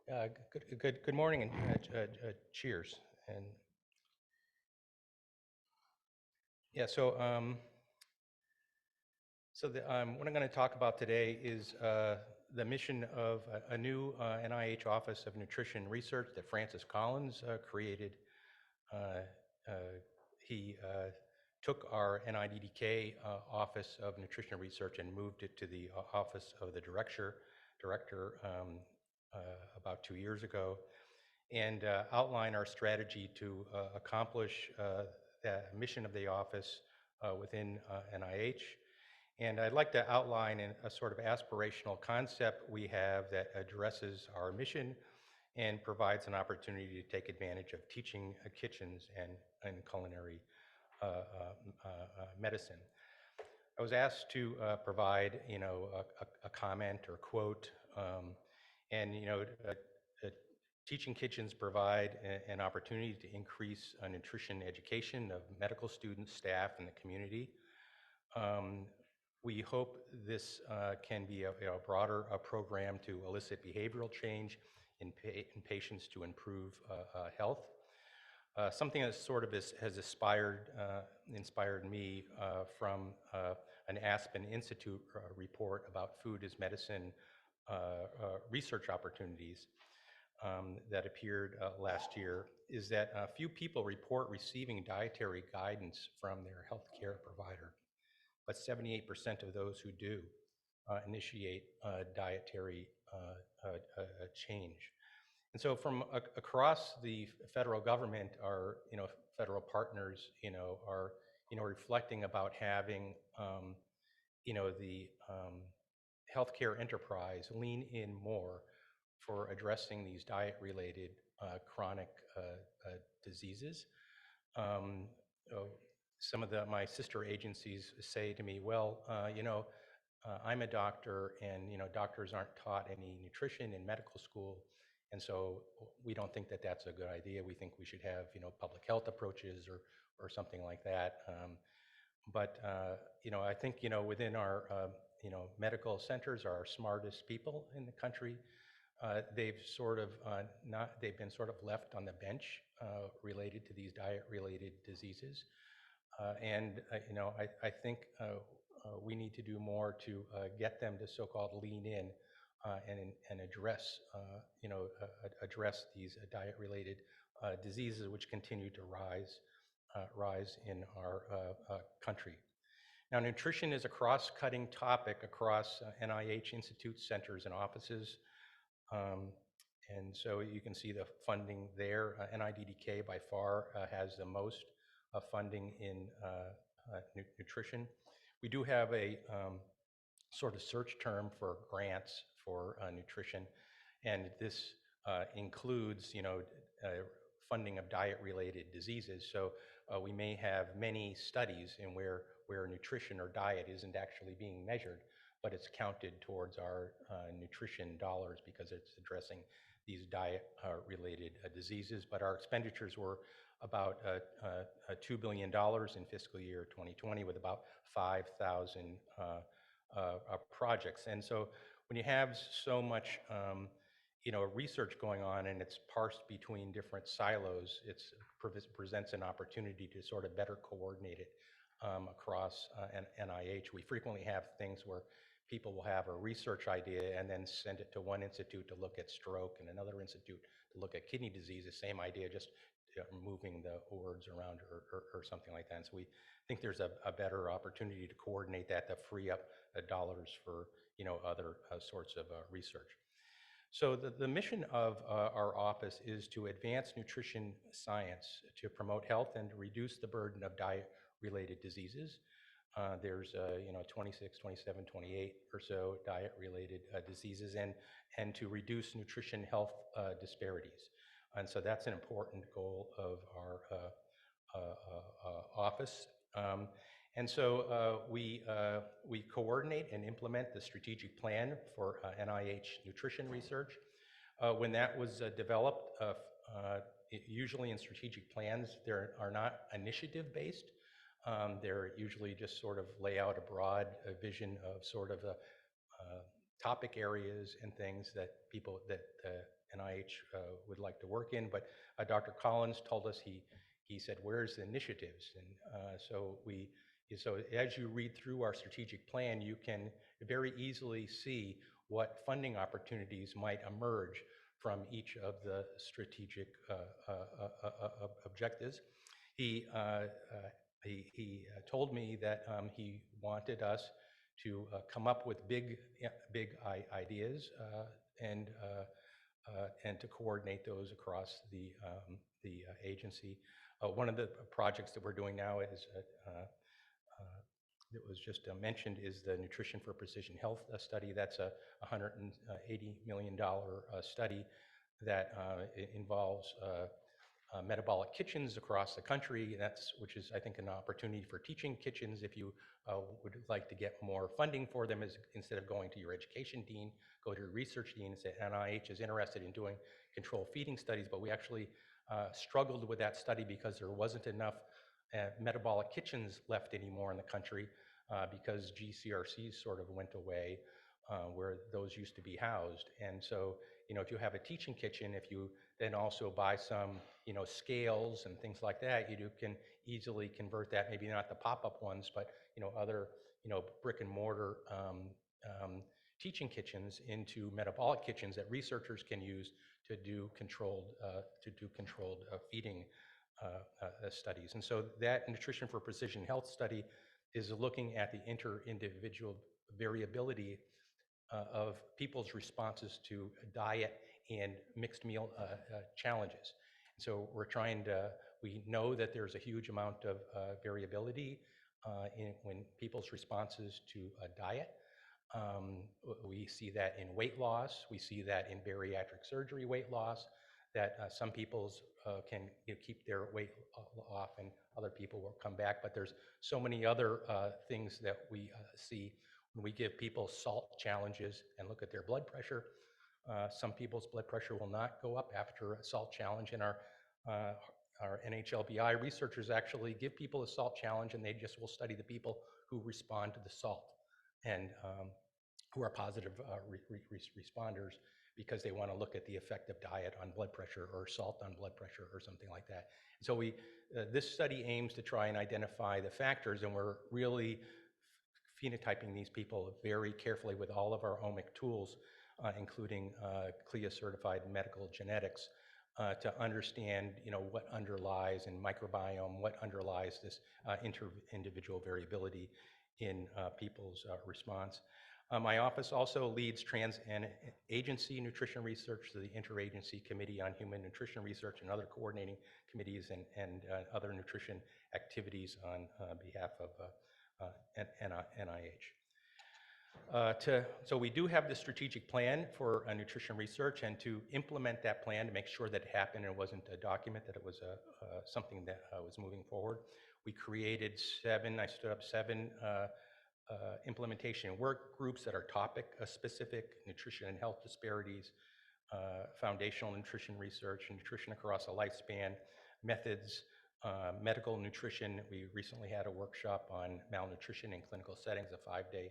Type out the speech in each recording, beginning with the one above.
Good morning and cheers. And yeah, what I'm going to talk about today is the mission of a new NIH Office of Nutrition Research that Francis Collins created. Uh, uh, he took our NIDDK Office of Nutrition Research and moved it to the Office of the Director uh, about 2 years ago, and outline our strategy to accomplish the mission of the office within NIH. And I'd like to outline a sort of aspirational concept we have that addresses our mission and provides an opportunity to take advantage of teaching kitchens and culinary medicine. I was asked to provide, a comment or quote, and uh, teaching kitchens provide an opportunity to increase nutrition education of medical students, staff, and the community. Um, we hope this can be a broader program to elicit behavioral change in patients to improve health. Something that sort of has inspired me from an Aspen Institute report about food as medicine research opportunities that appeared last year is that few people report receiving dietary guidance from their healthcare provider, but 78% of those who do initiate dietary change. And so from across the federal government, our federal partners are reflecting about having the healthcare enterprise lean in more for addressing these diet-related chronic diseases. Um, oh, some of my sister agencies say to me, well, I'm a doctor, and doctors aren't taught any nutrition in medical school, and so we don't think that that's a good idea. We think we should have public health approaches or something like that. But I think within our medical centers are our smartest people in the country. They've sort of not they've been sort of left on the bench related to these diet-related diseases. And I think we need to do more to get them to so-called lean in and address these diet-related diseases which continue to rise in our country. Now, nutrition is a cross-cutting topic across NIH institutes, centers, and offices. Um, and so you can see the funding there. NIDDK by far has the most funding in nutrition. We do have a sort of search term for grants for nutrition, and this includes, funding of diet-related diseases. So we may have many studies in where nutrition or diet isn't actually being measured, but it's counted towards our nutrition dollars because it's addressing these diet-related diseases. But our expenditures were about $2 billion in fiscal year 2020 with about 5,000 projects. And so when you have so much research going on and it's parsed between different silos, it presents an opportunity to sort of better coordinate it across NIH. We frequently have things where people will have a research idea and then send it to one institute to look at stroke and another institute to look at kidney disease, the same idea, just moving the words around or something like that. And so we think there's a better opportunity to coordinate that to free up dollars for other sorts of research. So the mission of our office is to advance nutrition science, to promote health, and to reduce the burden of diet-related diseases. There's 26, 27, 28 or so diet-related diseases, and to reduce nutrition health disparities. And so that's an important goal of our office. And so we coordinate and implement the strategic plan for NIH nutrition research. When that was developed, usually in strategic plans, they are not initiative-based. They're usually just sort of lay out a broad vision of sort of topic areas and things that NIH would like to work in. But Dr. Collins told us he said, "Where's the initiatives?" And so as you read through our strategic plan, you can very easily see what funding opportunities might emerge from each of the strategic objectives. He, uh, he told me that he wanted us to come up with big ideas and to coordinate those across the agency. One of the projects that we're doing now is that was just mentioned is the Nutrition for Precision Health study. That's a $180 million study that involves metabolic kitchens across the country. Which is, I think, an opportunity for teaching kitchens. If you would like to get more funding for them, instead of going to your education dean, go to your research dean and say NIH is interested in doing controlled feeding studies. But we actually struggled with that study because there wasn't enough metabolic kitchens left anymore in the country because GCRCs sort of went away where those used to be housed. And so, if you have a teaching kitchen, if you then also buy some, scales and things like that, you can easily convert that, maybe not the pop-up ones, but, other, brick and mortar teaching kitchens into metabolic kitchens that researchers can use to do controlled feeding studies. And so that Nutrition for Precision Health study is looking at the inter-individual variability of people's responses to diet and mixed meal challenges. So we know that there's a huge amount of variability when people's responses to diet. We see that in weight loss. We see that in bariatric surgery weight loss, that some people's can keep their weight off and other people will come back. But there's so many other things that we see when we give people salt challenges and look at their blood pressure. Some people's blood pressure will not go up after a salt challenge, and our NHLBI researchers actually give people a salt challenge, and they just will study the people who respond to the salt and who are positive responders because they want to look at the effect of diet on blood pressure or salt on blood pressure or something like that. So this study aims to try and identify the factors, and we're really phenotyping these people very carefully with all of our omic tools, including CLIA-certified medical genetics, to understand, what underlies in microbiome, what underlies this inter-individual variability in people's response. My office also leads trans-agency nutrition research, the Interagency Committee on Human Nutrition Research, and other coordinating committees and other nutrition activities on behalf of NIH. So we do have the strategic plan for nutrition research, and to implement that plan to make sure that it happened and it wasn't a document, that it was something that was moving forward. We created I stood up seven implementation work groups that are topic specific: nutrition and health disparities, foundational nutrition research, nutrition across a lifespan, methods, medical nutrition. We recently had a workshop on malnutrition in clinical settings, a 5-day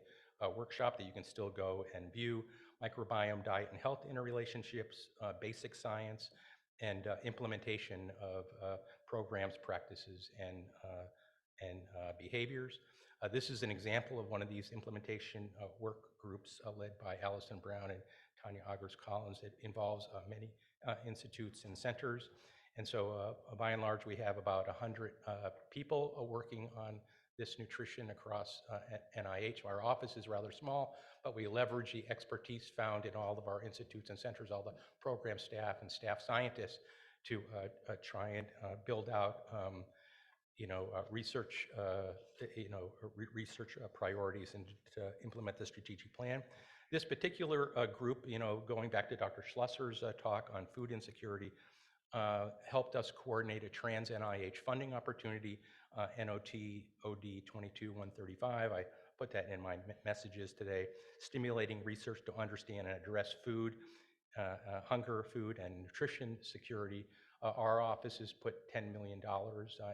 workshop that you can still go and view. Microbiome, diet, and health interrelationships, basic science, and implementation of programs, practices, and behaviors. This is an example of one of these implementation work groups led by Allison Brown and Tanya Augers-Collins. It involves many institutes and centers. And so by and large, we have about 100 people working on this nutrition across NIH. Our office is rather small, but we leverage the expertise found in all of our institutes and centers, all the program staff and staff scientists, to try and build out research priorities and to implement the strategic plan. This particular group, going back to Dr. Schlusser's talk on food insecurity, helped us coordinate a trans-NIH funding opportunity, NOT OD 22135. I put that in my messages today, stimulating research to understand and address food, hunger, food, and nutrition security. Our office has put $10 million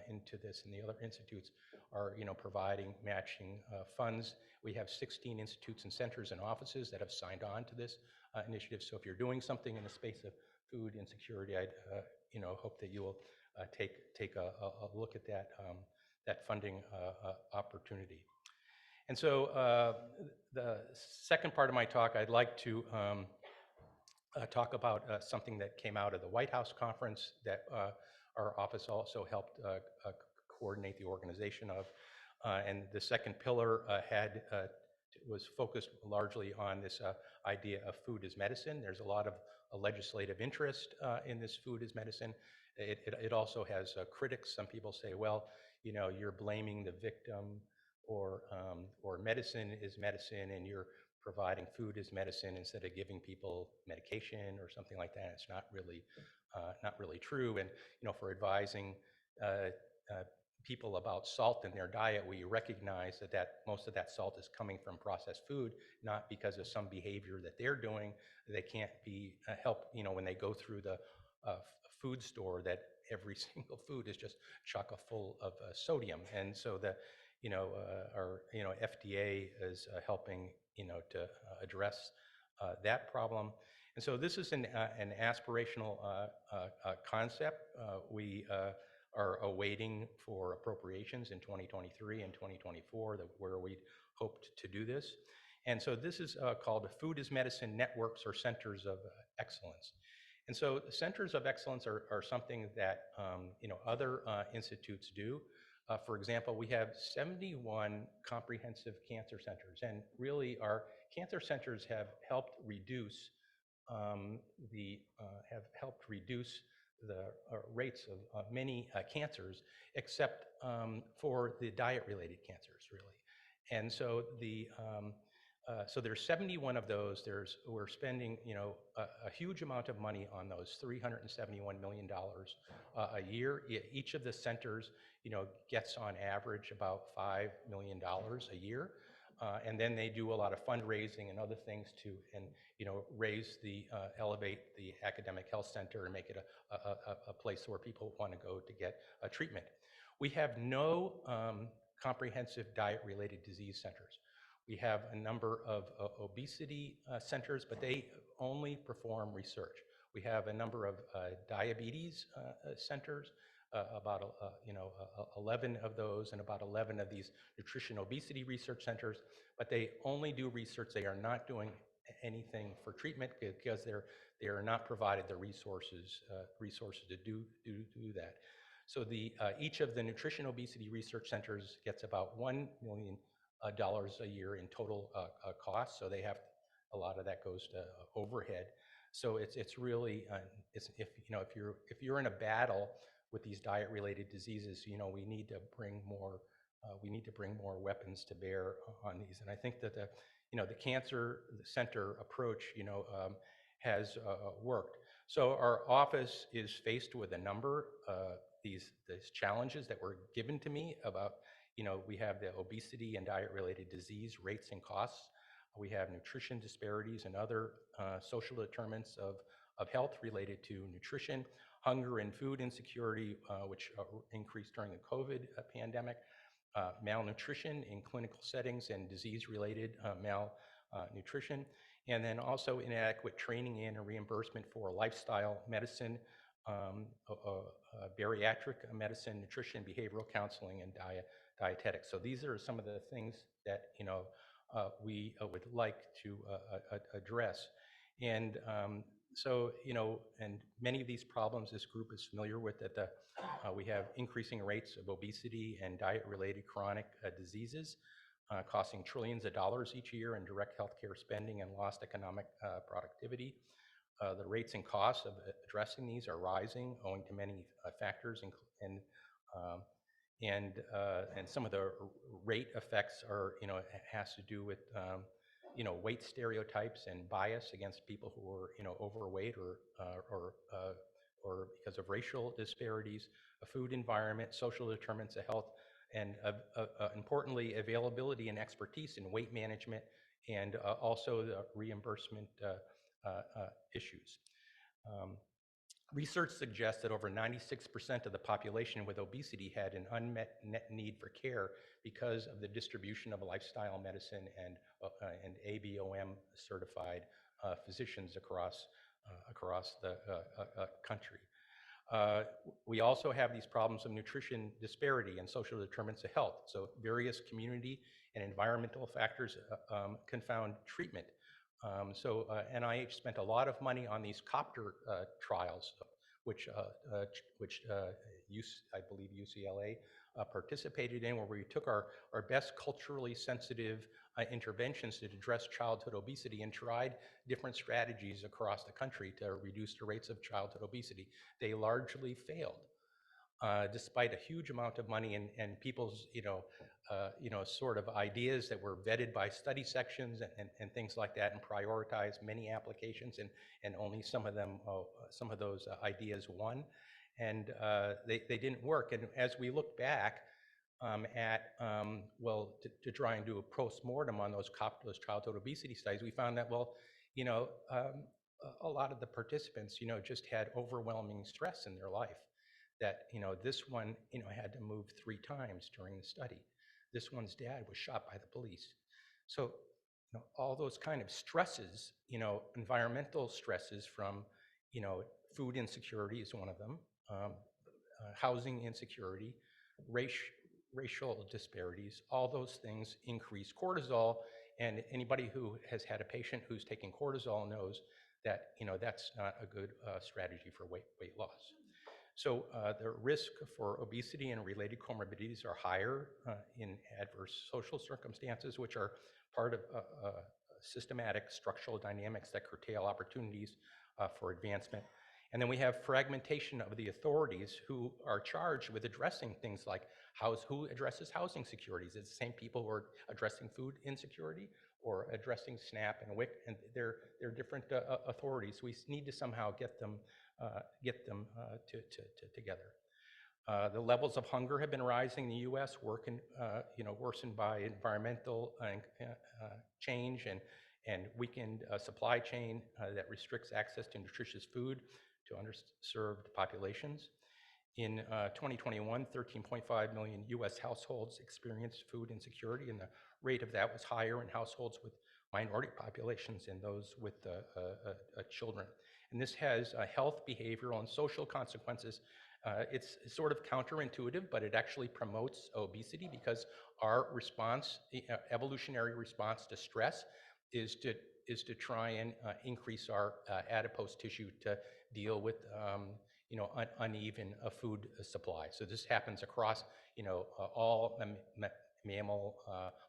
into this, and the other institutes are, providing matching funds. We have 16 institutes and centers and offices that have signed on to this initiative. So if you're doing something in the space of food insecurity, I'd hope that you will take a look at that funding opportunity. And so the second part of my talk, I'd like to talk about something that came out of the White House conference that our office also helped coordinate the organization of. And the second pillar was focused largely on this idea of food as medicine. There's a lot of legislative interest in this food as medicine. It also has critics. Some people say, well, you're blaming the victim, or medicine is medicine, and you're providing food as medicine instead of giving people medication or something like that. It's not really true. And for advising uh, uh, people about salt in their diet, we recognize that most of that salt is coming from processed food, not because of some behavior that they're doing. They can't be helped. When they go through the food store, that every single food is just chock full of sodium, and so our FDA is helping to address that problem. And so this is an aspirational concept. We are awaiting for appropriations in 2023 and 2024 where we hoped to do this. And so this is called Food as Medicine Networks or Centers of Excellence. And so centers of excellence are something that other institutes do. For example, we have 71 comprehensive cancer centers, and really our cancer centers have helped reduce the rates of many cancers, except for the diet-related cancers, really. And so so there's 71 of those. We're spending a huge amount of money on those, $371 million a year. Each of the centers gets on average about $5 million a year. And then they do a lot of fundraising and other things to, and elevate the academic health center and make it a place where people want to go to get a treatment. We have no comprehensive diet-related disease centers. We have a number of obesity centers, but they only perform research. We have a number of diabetes centers, about 11 of those, and about 11 of these nutrition obesity research centers, but they only do research. They are not doing anything for treatment because they are not provided the resources to do that. So each of the nutrition obesity research centers gets about $1 million a year in total costs. So they have a lot of that goes to overhead. So it's really if you're in a battle with these diet-related diseases, we need to bring more weapons to bear on these. And I think that the cancer center approach has worked. So our office is faced with a number of these challenges that were given to me about, we have the obesity and diet-related disease rates and costs. We have nutrition disparities and other social determinants of health related to nutrition, hunger and food insecurity, which increased during the COVID pandemic, malnutrition in clinical settings and disease-related malnutrition, and then also inadequate training and reimbursement for lifestyle medicine, bariatric medicine, nutrition, behavioral counseling, and dietetics. So these are some of the things that we would like to address. And and many of these problems this group is familiar with, that we have increasing rates of obesity and diet-related chronic diseases, costing trillions of dollars each year in direct healthcare spending and lost economic productivity. The rates and costs of addressing these are rising, owing to many factors, um, and some of the rate effects are, has to do with, weight stereotypes and bias against people who are, overweight or because of racial disparities, a food environment, social determinants of health, and importantly, availability and expertise in weight management, and also the reimbursement issues. Um, Research suggests that over 96% of the population with obesity had an unmet need for care because of the distribution of lifestyle medicine and ABOM certified physicians across across the country. Uh, we also have these problems of nutrition disparity and social determinants of health. So various community and environmental factors confound treatment. NIH spent a lot of money on these copter trials, which I believe UCLA participated in, where we took our best culturally sensitive interventions to address childhood obesity and tried different strategies across the country to reduce the rates of childhood obesity. They largely failed, despite a huge amount of money and people's, sort of ideas that were vetted by study sections and things like that, and prioritized many applications, and only some of them, some of those ideas won, and they didn't work. And as we look back to try and do a post-mortem on those childhood obesity studies, we found that, you know, um, a lot of the participants, just had overwhelming stress in their life. That, this one, had to move 3 times during the study. This one's dad was shot by the police. So, all those kind of stresses, environmental stresses from, food insecurity is one of them, housing insecurity, racial disparities, all those things increase cortisol. And anybody who has had a patient who's taking cortisol knows that, that's not a good strategy for weight loss. So the risk for obesity and related comorbidities are higher in adverse social circumstances, which are part of systematic structural dynamics that curtail opportunities for advancement. And then we have fragmentation of the authorities who are charged with addressing things like who addresses housing securities. It's the same people who are addressing food insecurity or addressing SNAP and WIC, and they're different authorities. We need to somehow get them together. The levels of hunger have been rising in the U.S., worsened by environmental change and weakened supply chain that restricts access to nutritious food to underserved populations. In 2021, 13.5 million U.S. households experienced food insecurity, and the rate of that was higher in households with minority populations and those with children. And this has health, behavioral, and social consequences. It's sort of counterintuitive, but it actually promotes obesity because our response, the evolutionary response to stress, is to try and increase our adipose tissue to deal with uneven food supply. So this happens across all mammal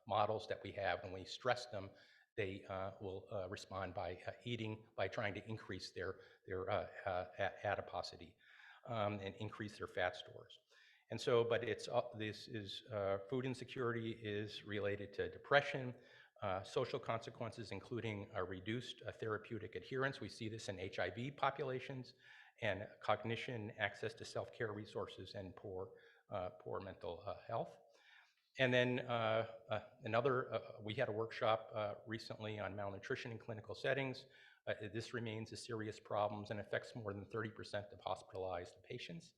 models that we have. When we stress them, they will respond by trying to increase their adiposity and increase their fat stores. And so, but food insecurity is related to depression, social consequences, including reduced therapeutic adherence. We see this in HIV populations, and cognition, access to self-care resources, and poor mental health. And then we had a workshop recently on malnutrition in clinical settings. This remains a serious problem and affects more than 30% of hospitalized patients.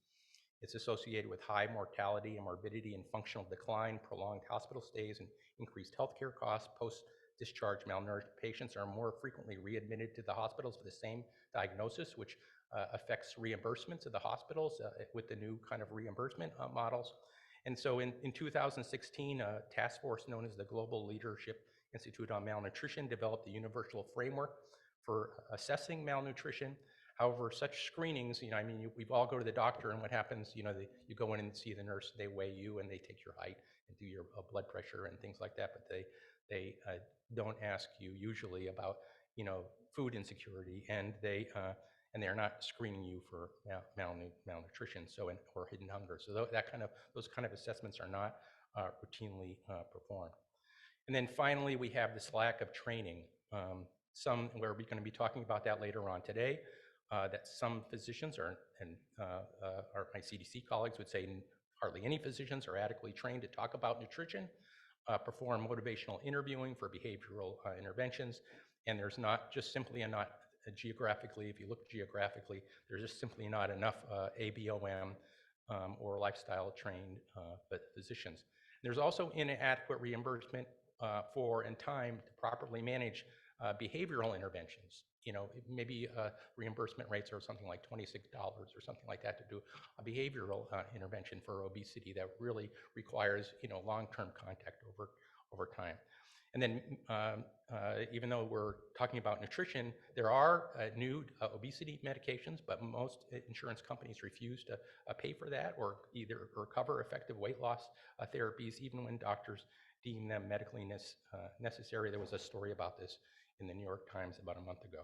It's associated with high mortality and morbidity and functional decline, prolonged hospital stays, and increased healthcare costs. Post-discharge malnourished patients are more frequently readmitted to the hospitals for the same diagnosis, which affects reimbursements of the hospitals with the new kind of reimbursement models. And so in 2016, a task force known as the Global Leadership Institute on Malnutrition developed a universal framework for assessing malnutrition. However, such screenings, we all go to the doctor, and what happens, you go in and see the nurse, they weigh you, and they take your height and do your blood pressure and things like that, but they don't ask you usually about, food insecurity, and they're not screening you for malnutrition, or hidden hunger. So those kind of assessments are not routinely performed. And then finally, we have this lack of training. We're going to be talking about that later on today. That some physicians and my CDC colleagues would say hardly any physicians are adequately trained to talk about nutrition, perform motivational interviewing for behavioral interventions, and there's not geographically, if you look geographically, there's just simply not enough ABOM or lifestyle trained physicians. There's also inadequate reimbursement for and time to properly manage behavioral interventions. Maybe reimbursement rates are something like $26 or something like that to do a behavioral intervention for obesity that really requires, long-term contact over time. And then, even though we're talking about nutrition, there are new obesity medications, but most insurance companies refuse to pay for that or cover effective weight loss therapies, even when doctors deem them medically necessary. There was a story about this in the New York Times about a month ago.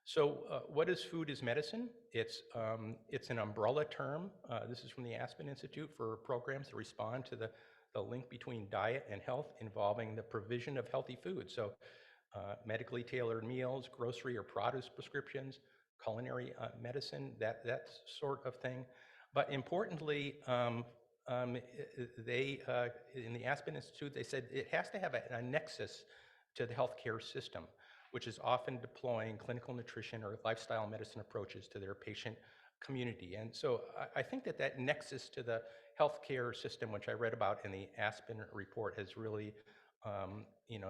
So, what is food as medicine? It's an umbrella term. This is from the Aspen Institute for programs that respond to the link between diet and health involving the provision of healthy food. So, medically tailored meals, grocery or produce prescriptions, culinary medicine, that sort of thing. But importantly, they in the Aspen Institute, they said it has to have a nexus to the healthcare system, which is often deploying clinical nutrition or lifestyle medicine approaches to their patient community. And so I think that nexus to the healthcare system, which I read about in the Aspen report, has really,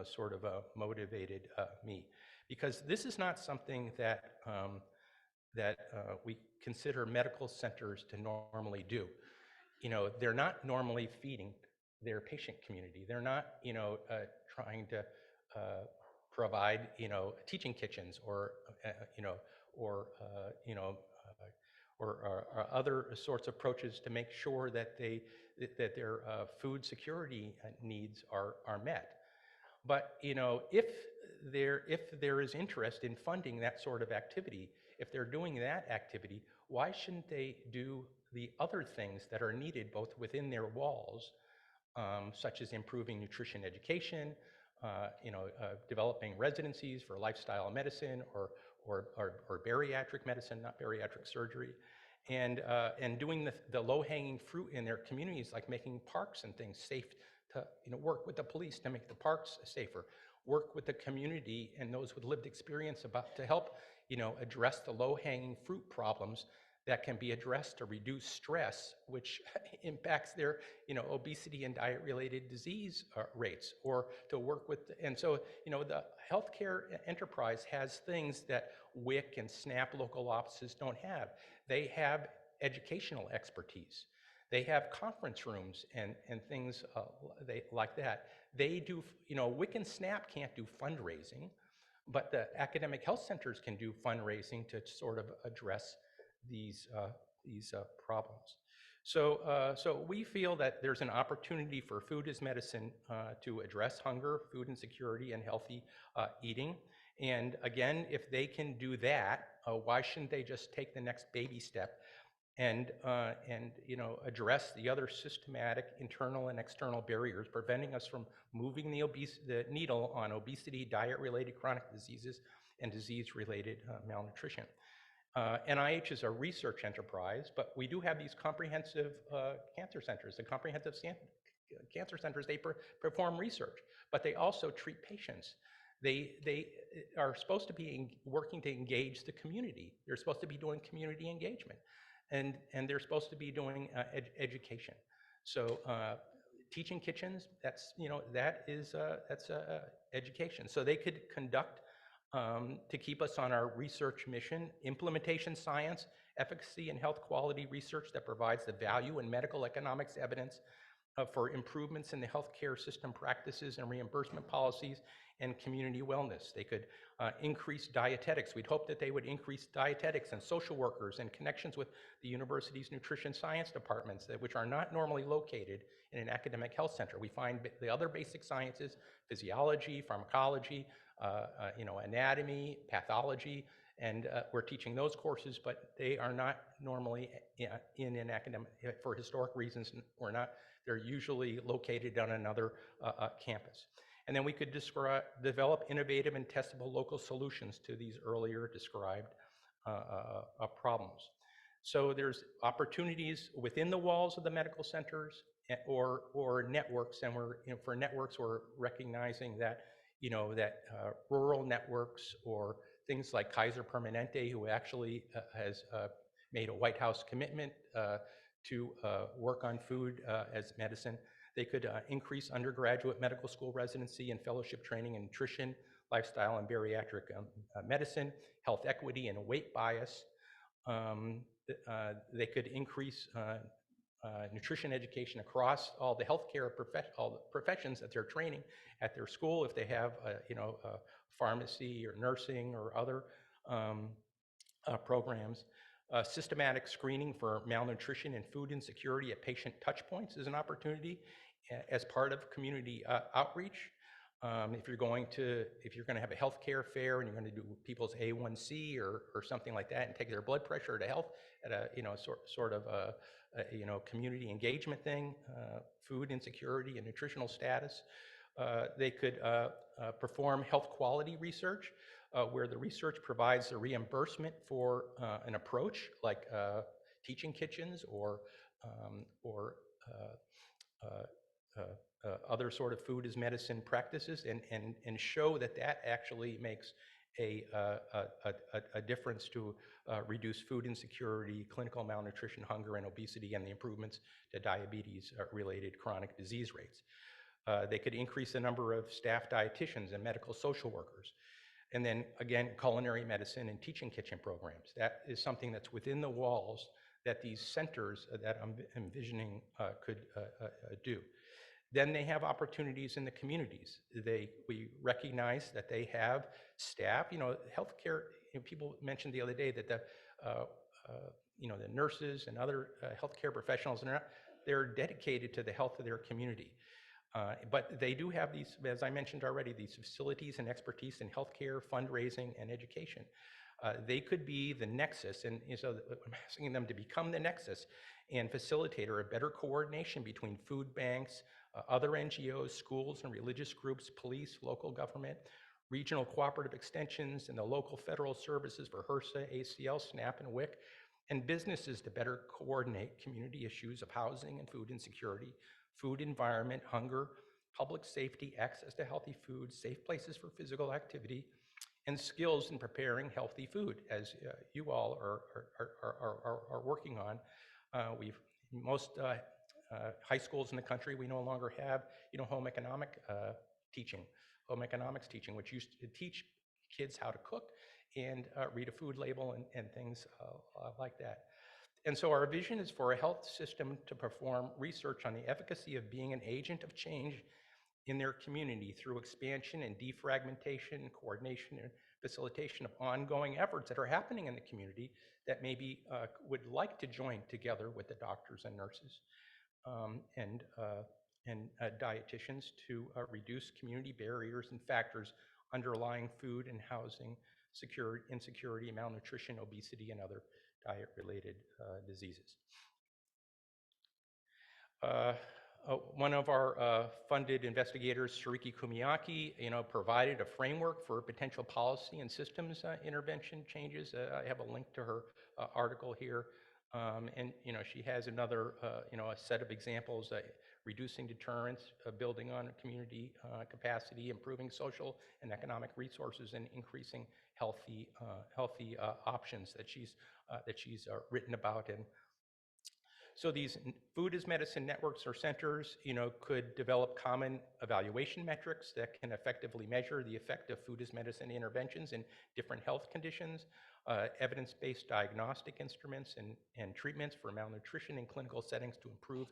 sort of motivated me, because this is not something that we consider medical centers to normally do. They're not normally feeding their patient community. They're not, trying to provide, teaching kitchens or, or, or other sorts of approaches to make sure that their food security needs are met. But if there is interest in funding that sort of activity, if they're doing that activity, why shouldn't they do the other things that are needed both within their walls, such as improving nutrition education, developing residencies for lifestyle medicine or bariatric medicine, not bariatric surgery, and doing the low-hanging fruit in their communities, like making parks and things safe to work with the police to make the parks safer, work with the community and those with lived experience to help address the low-hanging fruit problems that can be addressed to reduce stress, which impacts their obesity and diet-related disease rates, or to work with. And so the healthcare enterprise has things that WIC and SNAP local offices don't have. They have educational expertise. They have conference rooms and things like that. They do, WIC and SNAP can't do fundraising, but the academic health centers can do fundraising to sort of address these problems. So we feel that there's an opportunity for food as medicine to address hunger, food insecurity, and healthy eating. And again, if they can do that, why shouldn't they just take the next baby step and address the other systematic internal and external barriers preventing us from moving the needle on obesity, diet-related chronic diseases, and disease-related malnutrition. NIH is a research enterprise, but we do have these comprehensive cancer centers. The comprehensive cancer centers, they perform research, but they also treat patients. They are supposed to be working to engage the community. They're supposed to be doing community engagement, and they're supposed to be doing education. So teaching kitchens, that's education. So they could conduct to keep us on our research mission, implementation science, efficacy and health quality research that provides the value and medical economics evidence for improvements in the healthcare system practices and reimbursement policies and community wellness. They could increase dietetics. We'd hope that they would increase dietetics and social workers and connections with the university's nutrition science departments, which are not normally located in an academic health center. We find the other basic sciences, physiology, pharmacology, anatomy, pathology, and we're teaching those courses, but they are not normally in an academic, for historic reasons, they're usually located on another campus. And then we could develop innovative and testable local solutions to these earlier described problems. So there's opportunities within the walls of the medical centers or networks, and for networks, we're recognizing that rural networks or things like Kaiser Permanente, who actually has made a White House commitment to work on food as medicine. They could increase undergraduate medical school residency and fellowship training in nutrition, lifestyle and bariatric medicine, health equity and weight bias. They could increase nutrition education across all the healthcare all the professions that they're training at their school. If they have, pharmacy or nursing or other um, programs. Systematic screening for malnutrition and food insecurity at patient touchpoints is an opportunity as part of community outreach. If you're going to have a healthcare fair and you're going to do people's A1C or something like that and take their blood pressure to health at a sort of a community engagement thing, food insecurity and nutritional status. They could perform health quality research where the research provides the reimbursement for an approach like teaching kitchens or other sort of food as medicine practices and show that that actually makes a difference to reduce food insecurity, clinical malnutrition, hunger, and obesity, and the improvements to diabetes-related chronic disease rates. They could increase the number of staff dietitians and medical social workers. And then again, culinary medicine and teaching kitchen programs. That is something that's within the walls that these centers that I'm envisioning could do. Then they have opportunities in the communities. We recognize that they have staff. Healthcare. People mentioned the other day that the nurses and other healthcare professionals they're dedicated to the health of their community. But they do have these, as I mentioned already, these facilities and expertise in healthcare, fundraising, and education. They could be the nexus, and so I'm asking them to become the nexus and facilitator of better coordination between food banks, other NGOs, schools and religious groups, police, local government, regional cooperative extensions, and the local federal services for HRSA, ACL, SNAP, and WIC, and businesses to better coordinate community issues of housing and food insecurity, food environment, hunger, public safety, access to healthy food, safe places for physical activity, and skills in preparing healthy food, as you all are working on. Most high schools in the country, we no longer have, home economics teaching, which used to teach kids how to cook and read a food label and things like that. And so our vision is for a health system to perform research on the efficacy of being an agent of change in their community through expansion and defragmentation, coordination, and facilitation of ongoing efforts that are happening in the community that maybe would like to join together with the doctors and nurses and dietitians to reduce community barriers and factors underlying food and housing insecurity, malnutrition, obesity, and other diet-related diseases. One of our funded investigators, Shariki Kumiaki, provided a framework for potential policy and systems intervention changes. I have a link to her article here. And she has another, a set of examples, reducing deterrence, building on community capacity, improving social and economic resources, and increasing healthy options that she's written about. And so these food as medicine networks or centers, could develop common evaluation metrics that can effectively measure the effect of food as medicine interventions in different health conditions, evidence-based diagnostic instruments and treatments for malnutrition in clinical settings to improve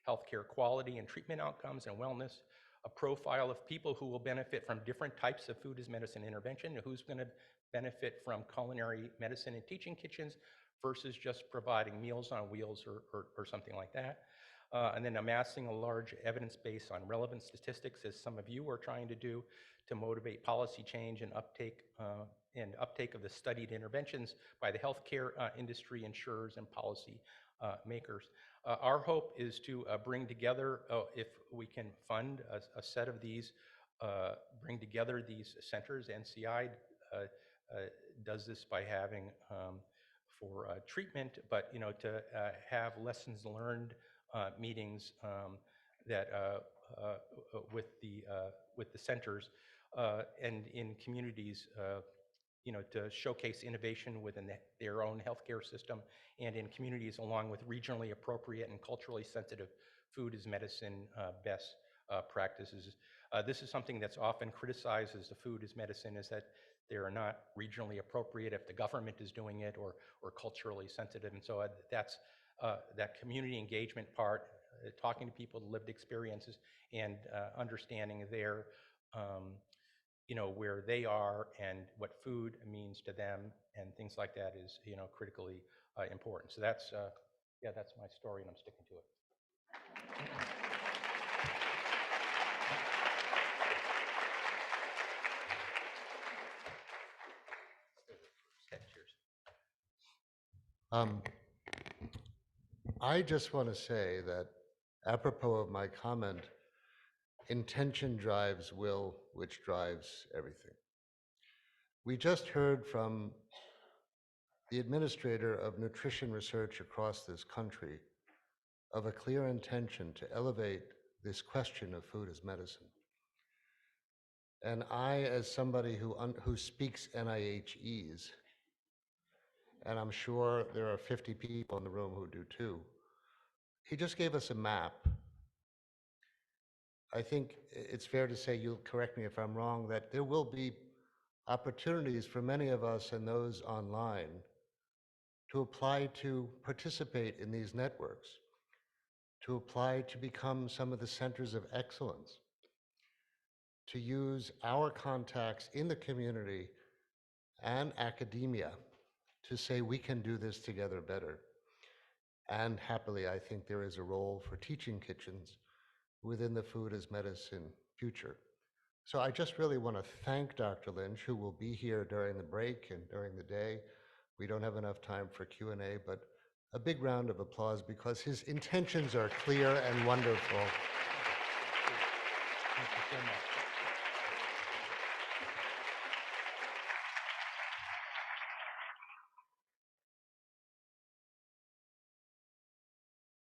healthcare quality and treatment outcomes and wellness, a profile of people who will benefit from different types of food as medicine intervention, who's going to benefit from culinary medicine and teaching kitchens, versus just providing meals on wheels or something like that. And then amassing a large evidence base on relevant statistics, as some of you are trying to do, to motivate policy change and uptake of the studied interventions by the healthcare industry, insurers, and policy makers. Our hope is to bring together, if we can fund a set of these, bring together these centers. NCI does this by having for treatment, but to have lessons learned meetings that with the centers and in communities, to showcase innovation within their own healthcare system and in communities, along with regionally appropriate and culturally sensitive food as medicine best practices. This is something that's often criticized as the food is medicine, is that they are not regionally appropriate if the government is doing it or culturally sensitive. And so that's that community engagement part, talking to people, lived experiences, and understanding their, where they are and what food means to them and things like that is, critically important. So that's, yeah, that's my story, and I'm sticking to it. Cheers. I just want to say that apropos of my comment, intention drives will, which drives everything. We just heard from the administrator of nutrition research across this country of a clear intention to elevate this question of food as medicine. And I, as somebody who speaks NIHese, and I'm sure there are 50 people in the room who do too, he just gave us a map. I think it's fair to say, you'll correct me if I'm wrong, that there will be opportunities for many of us and those online to apply to participate in these networks, to apply to become some of the centers of excellence, to use our contacts in the community and academia to say we can do this together better. And happily, I think there is a role for teaching kitchens within the food as medicine future. So I just really want to thank Dr. Lynch, who will be here during the break and during the day. We don't have enough time for Q&A, but a big round of applause because his intentions are clear and wonderful. Thank you so much.